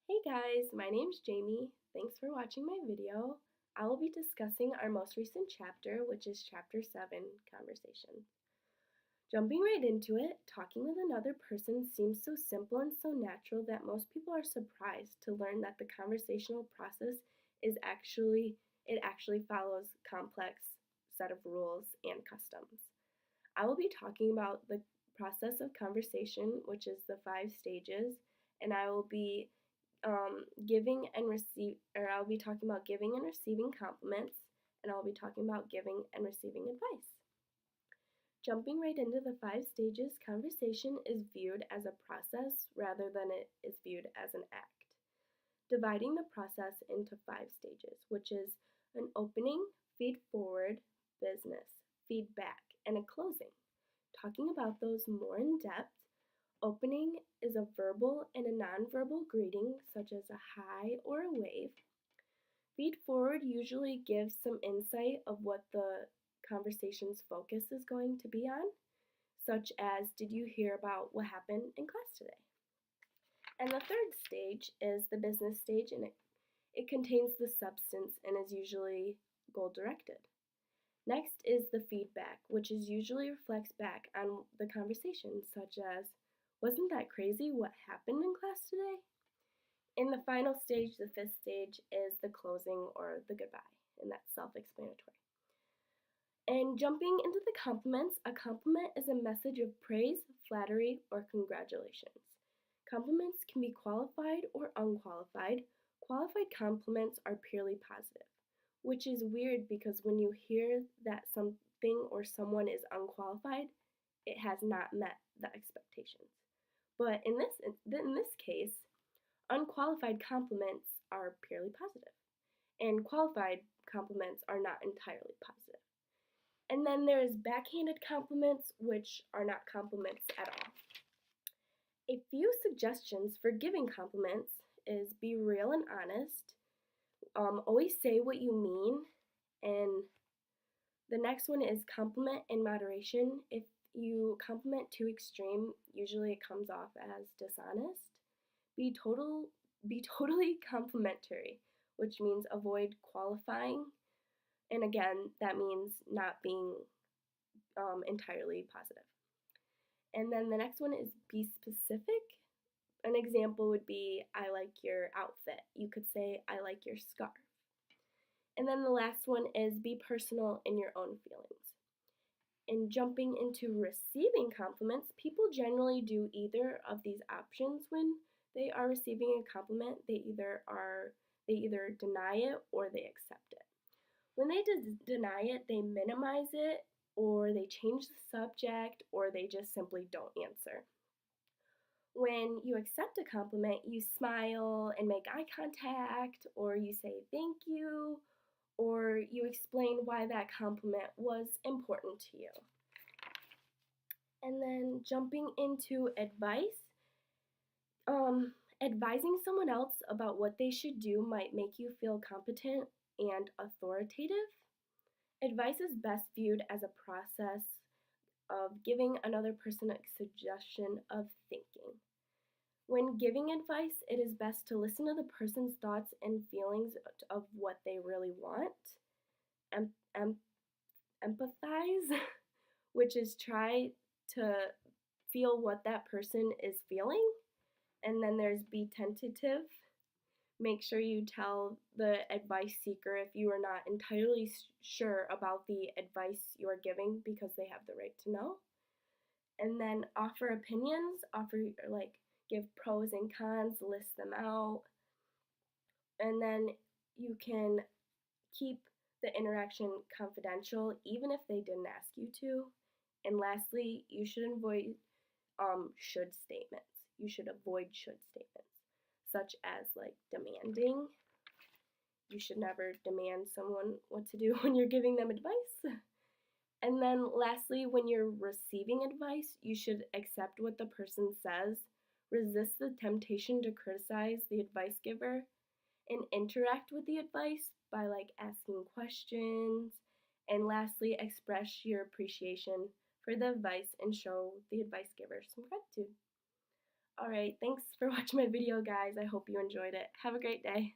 Hey guys, my name's Jamie. Thanks for watching my video. I will be discussing our most recent chapter, which is Chapter 7, Conversation. Jumping right into it, talking with another person seems so simple and so natural that most people are surprised to learn that the conversational process is actually follows complex set of rules and customs. I will be talking about the process of conversation, which is the 5 stages, and I will be giving and receive, or I'll be talking about giving and receiving compliments, and I'll be talking about giving and receiving advice. Jumping right into the 5 stages, conversation is viewed as a process rather than it is viewed as an act. Dividing the process into 5 stages, which is an opening, feed forward, business, feedback, and a closing. Talking about those more in depth, opening is a verbal and a nonverbal greeting, such as a hi or a wave. Feed forward usually gives some insight of what the conversation's focus is going to be on, such as, did you hear about what happened in class today? And the third stage is the business stage, and it contains the substance and is usually goal directed. Next is the feedback, which is usually reflects back on the conversation, such as, wasn't that crazy what happened in class today? In the final stage, the 5th stage, is the closing or the goodbye, and that's self explanatory. And jumping into the compliments, a compliment is a message of praise, flattery, or congratulations. Compliments can be qualified or unqualified. Qualified compliments are purely positive, which is weird because when you hear that something or someone is unqualified, it has not met the expectations. But in this case, unqualified compliments are purely positive, and qualified compliments are not entirely positive. And then there is backhanded compliments, which are not compliments at all. A few suggestions for giving compliments is be real and honest, always say what you mean, and the next one is compliment in moderation. If you compliment too extreme, usually it comes off as dishonest. Be total be totally complimentary, which means avoid qualifying. And again, that means not being entirely positive. And then the next one is be specific. An example would be, I like your outfit. You could say, I like your scarf. And then the last one is be personal in your own feelings. In jumping into receiving compliments, people generally do either of these options when they are receiving a compliment. They either deny it or they accept it. When they deny it, they minimize it, or they change the subject, or they just simply don't answer. When you accept a compliment, you smile and make eye contact, or you say thank you, or you explain why that compliment was important to you. And then jumping into advice, advising someone else about what they should do might make you feel competent and authoritative. Advice is best viewed as a process of giving another person a suggestion of thinking. When giving advice, it is best to listen to the person's thoughts and feelings of what they really want. Empathize, which is try to feel what that person is feeling. And then there's be tentative. Make sure you tell the advice seeker if you are not entirely sure about the advice you are giving because they have the right to know. And then offer opinions, give pros and cons, list them out. And then you can keep the interaction confidential even if they didn't ask you to. And lastly, you should avoid should statements. You should avoid should statements, such as like demanding. You should never demand someone what to do when you're giving them advice. And then lastly, when you're receiving advice, you should accept what the person says, resist the temptation to criticize the advice giver, and interact with the advice by asking questions. And lastly, express your appreciation for the advice and show the advice giver some gratitude. Alright, thanks for watching my video, guys. I hope you enjoyed it. Have a great day.